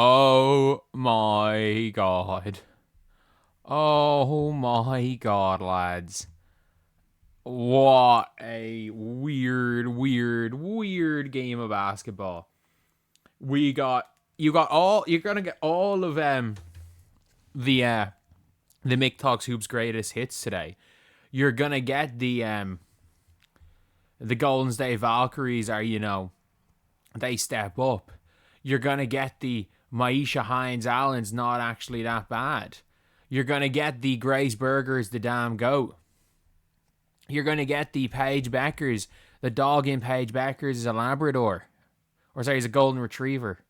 Oh my god. Oh my god, lads. What a weird game of basketball. You're gonna get all of the Mick Talks Hoops greatest hits today. You're gonna get the Golden State Valkyries they step up. You're gonna get the Maisha Hines Allen's not actually that bad. You're gonna get the Grace Burgers, the damn goat. You're gonna get the Paige Bueckers. The dog in Paige Bueckers is a Labrador, or sorry, he's a Golden Retriever.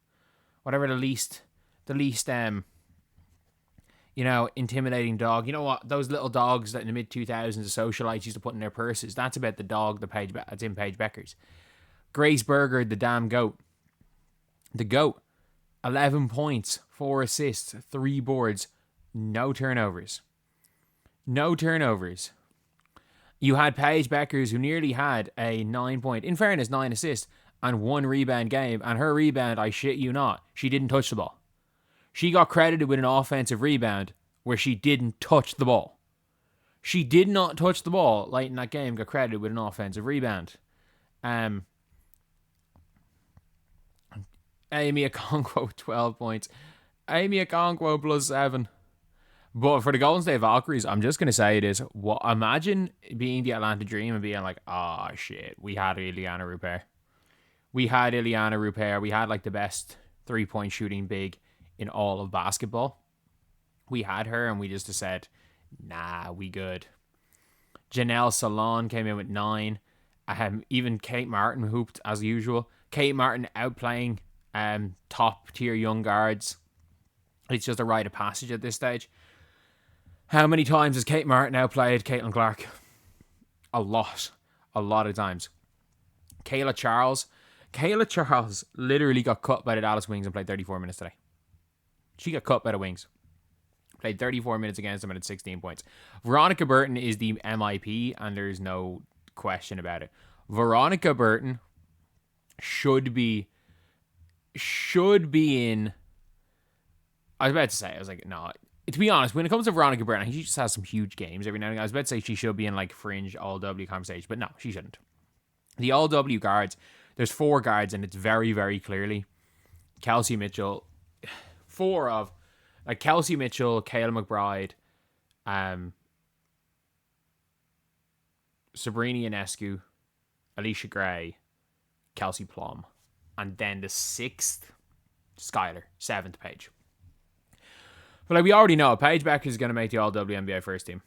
Whatever the least intimidating dog. You know what? Those little dogs that in the mid 2000s the socialites used to put in their purses. That's about the dog that's in Paige Bueckers. Grace Burger, the damn goat. The goat. 11 points, 4 assists, 3 boards, no turnovers. No turnovers. You had Paige Bueckers, who nearly had a 9 assists and 1 rebound game. And her rebound, I shit you not, she didn't touch the ball. She got credited with an offensive rebound where she didn't touch the ball. She did not touch the ball late in that game, got credited with an offensive rebound. Amy Okonkwo, 12 points. Amy Okonkwo plus 7. But for the Golden State Valkyries, I'm just going to say it is, imagine being the Atlanta Dream and being like, oh shit, we had Ileana Rupert. We had like the best 3-point shooting big in all of basketball. We had her and we just said, nah, we good. Janelle Salon came in with 9. Even Kate Martin hooped as usual. Kate Martin outplaying top tier young guards. It's just a rite of passage at this stage. How many times has Kate Martin outplayed Caitlin Clark? A lot of times. Kayla Charles literally got cut by the Dallas Wings and played 34 minutes today. She got cut by the Wings. Played 34 minutes against them and had 16 points. Veronica Burton is the MIP, and there's no question about it. Veronica Burton should be in... I was about to say, no. To be honest, when it comes to Veronica Burton, I think she just has some huge games every now and again. I was about to say she should be in like fringe All-W conversation, but no, she shouldn't. The All-W guards, there's 4 guards, and it's very, very clearly Kelsey Mitchell... 4 of Kelsey Mitchell, Kayla McBride, Sabrina Ionescu, Alicia Gray, Kelsey Plum, and then the 6th, Skylar, 7th Paige. But we already know Paige Bueckers is going to make the All WNBA first team,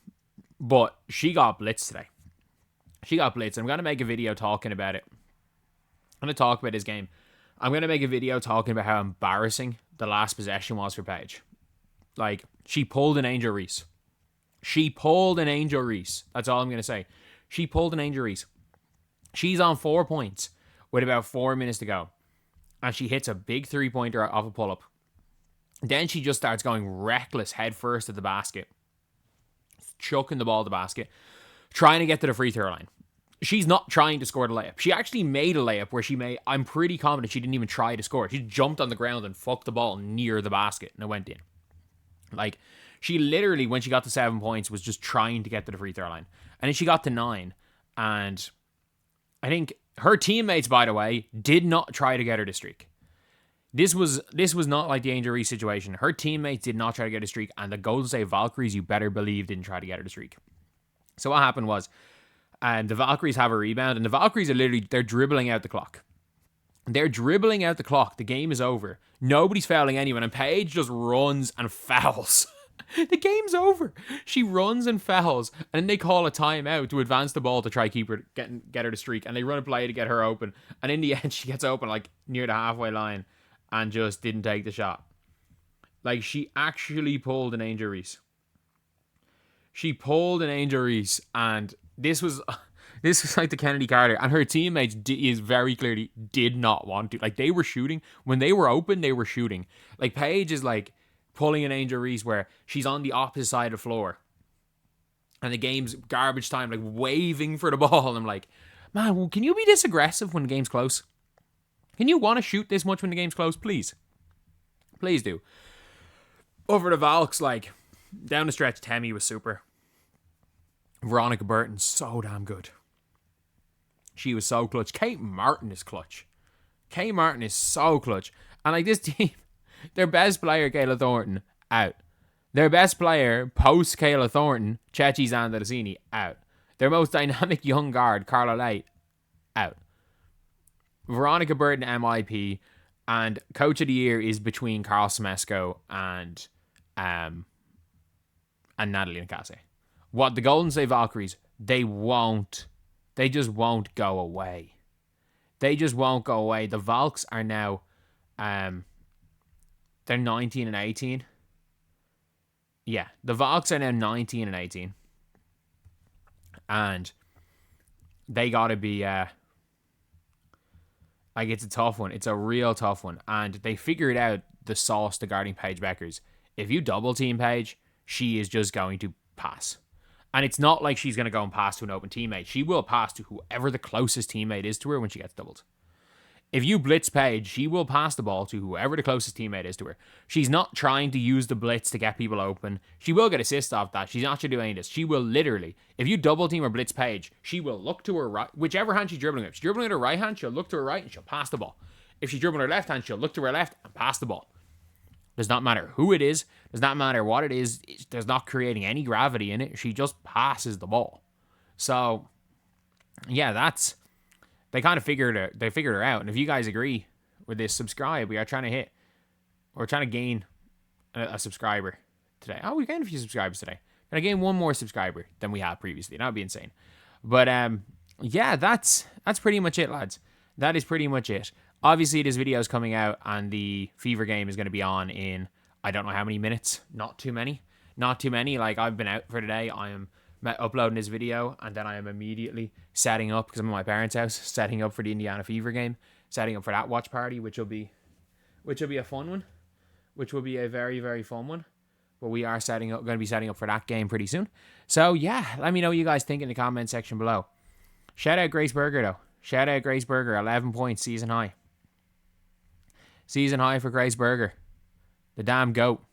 but she got blitzed today. She got blitzed. I'm going to make a video talking about it. I'm going to talk about this game. I'm going to make a video talking about how embarrassing the last possession was for Paige. Like, she pulled an Angel Reese. That's all I'm going to say. She pulled an Angel Reese. She's on 4 points with about 4 minutes to go. And she hits a big 3-pointer off a pull-up. Then she just starts going reckless head first at the basket. Chucking the ball at the basket. Trying to get to the free throw line. She's not trying to score the layup. She actually made a layup where I'm pretty confident she didn't even try to score. She jumped on the ground and fucked the ball near the basket and it went in. Like, she literally, when she got to 7 points, was just trying to get to the free throw line. And then she got to 9. And I think her teammates, by the way, did not try to get her to streak. This was not like the Angel Reese situation. Her teammates did not try to get a streak. And the Golden State Valkyries, you better believe, didn't try to get her to streak. So what happened was, and the Valkyries have a rebound, and the Valkyries are they're dribbling out the clock. The game is over. Nobody's fouling anyone, and Paige just runs and fouls. The game's over. She runs and fouls, and then they call a timeout to advance the ball to try keep her, get her to streak, and they run a play to get her open, and in the end, she gets open like near the halfway line, and just didn't take the shot. Like, she actually pulled an Angel Reese. And this was like the Kennedy Carter, and her teammates very clearly did not want to. Like, they were shooting. When they were open, they were shooting. Like, Paige is like pulling an Angel Reese where she's on the opposite side of the floor. And the game's garbage time, like waving for the ball. And I'm like, man, can you be this aggressive when the game's close? Can you want to shoot this much when the game's close, please? Please do. Over the Valks, like, down the stretch, Temi was super. Veronica Burton, so damn good. She was so clutch. Kate Martin is clutch. Kate Martin is so clutch. And like this team, their best player, Kayla Thornton, out. Their best player, post Kayla Thornton, Chechi Zandalasini, out. Their most dynamic young guard, Carla Lay, out. Veronica Burton, MIP, and Coach of the Year is between Carl Semesco and Natalie Nicase. What the Golden State Valkyries, they just won't go away. They just won't go away. The Valks are now, they're 19 and 18. Yeah, the Valks are now 19 and 18. And they gotta be, like, it's a tough one. It's a real tough one. And they figured out the sauce to guarding Paige Bueckers. If you double team Paige, she is just going to pass. And it's not like she's going to go and pass to an open teammate. She will pass to whoever the closest teammate is to her when she gets doubled. If you blitz Paige, she will pass the ball to whoever the closest teammate is to her. She's not trying to use the blitz to get people open. She will get assists off that. She's not going to do any of this. She will literally, if you double team or blitz Paige, she will look to her right, whichever hand she's dribbling with. If she's dribbling with her right hand, she'll look to her right and she'll pass the ball. If she's dribbling with her left hand, she'll look to her left and pass the ball. Does not matter who it is. Does not matter what it is. There's not creating any gravity in it. She just passes the ball. So, yeah, they kind of figured her out. And if you guys agree with this, subscribe. We're trying to gain a subscriber today. Oh, we gained a few subscribers today. Gonna gain one more subscriber than we had previously. That would be insane. But yeah, that's pretty much it, lads. That is pretty much it. Obviously, this video is coming out, and the Fever game is going to be on in, I don't know how many minutes. Not too many. Like, I've been out for today. I am uploading this video, and then I am immediately setting up, because I'm at my parents' house, setting up for the Indiana Fever game, setting up for that watch party, which will be a fun one, which will be a very, very fun one. But we are going to be setting up for that game pretty soon. So, yeah, let me know what you guys think in the comment section below. Shout out Grace Berger, though. Shout out Grace Berger, 11 points, season high. Season high for Grace Berger. The damn GOAT.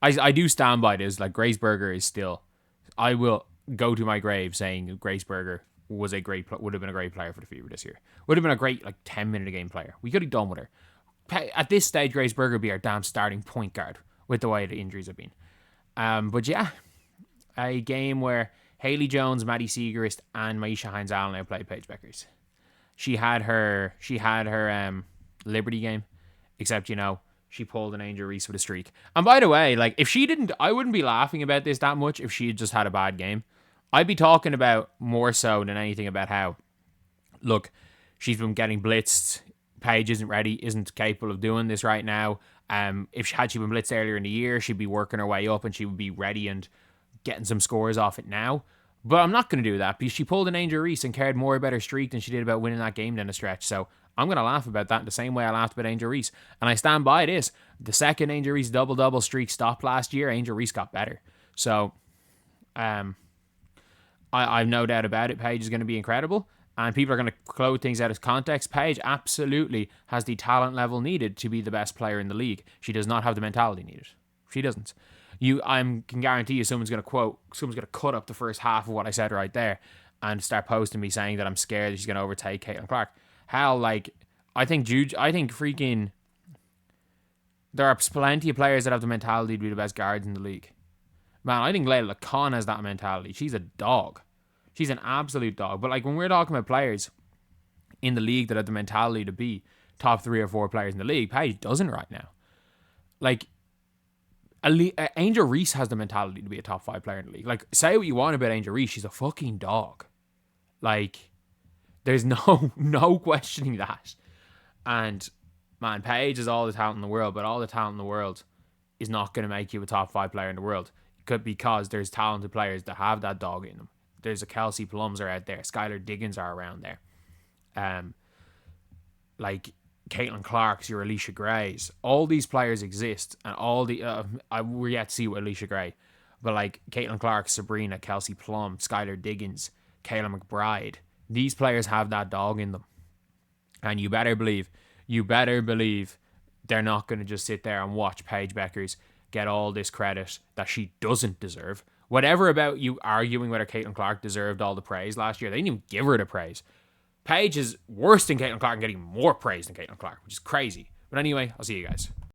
I do stand by this. Like, Grace Berger is still... I will go to my grave saying Grace Berger would have been a great player for the Fever this year. Would have been a great, like, 10-minute-a-game player. We could have done with her. At this stage, Grace Berger would be our damn starting point guard with the way the injuries have been. But yeah, a game where Haley Jones, Maddie Siegerist, and Maisha Hines-Allen now played Paige Bueckers. She had her Liberty game. Except, she pulled an Angel Reese with a streak. And by the way, like, if she didn't, I wouldn't be laughing about this that much if she had just had a bad game. I'd be talking about more so than anything about how, look, she's been getting blitzed. Paige isn't capable of doing this right now. If she been blitzed earlier in the year, she'd be working her way up and she would be ready and getting some scores off it now. But I'm not going to do that because she pulled an Angel Reese and cared more about her streak than she did about winning that game down the stretch. So I'm going to laugh about that the same way I laughed about Angel Reese. And I stand by this. The second Angel Reese double-double streak stopped last year, Angel Reese got better. So I've no doubt about it. Paige is going to be incredible. And people are going to quote things out of context. Paige absolutely has the talent level needed to be the best player in the league. She does not have the mentality needed. She doesn't. I can guarantee you someone's going to cut up the first half of what I said right there and start posting me saying that I'm scared that she's going to overtake Caitlin Clark. Hell, like, I think freaking there are plenty of players that have the mentality to be the best guards in the league. Man, I think Layla Khan has that mentality. She's a dog. She's an absolute dog. But, like, when we're talking about players in the league that have the mentality to be top 3 or 4 players in the league, Paige doesn't right now. Like, Angel Reese has the mentality to be a top 5 player in the league. Like, say what you want about Angel Reese, she's a fucking dog. Like, there's no questioning that. And, man, Paige is all the talent in the world, but all the talent in the world is not going to make you a top 5 player in the world. Because there's talented players that have that dog in them. There's a Kelsey Plums are out there. Skylar Diggins are around there. Like, Caitlin Clark's, your Alicia Gray's. All these players exist, and all the we're yet to see with Alicia Gray, but like Caitlin Clark, Sabrina, Kelsey Plum, Skylar Diggins, Kayla McBride. These players have that dog in them, and you better believe they're not going to just sit there and watch Paige Bueckers get all this credit that she doesn't deserve. Whatever about you arguing whether Caitlin Clark deserved all the praise last year, they didn't even give her the praise. Paige is worse than Caitlin Clark and getting more praise than Caitlin Clark, which is crazy. But anyway, I'll see you guys.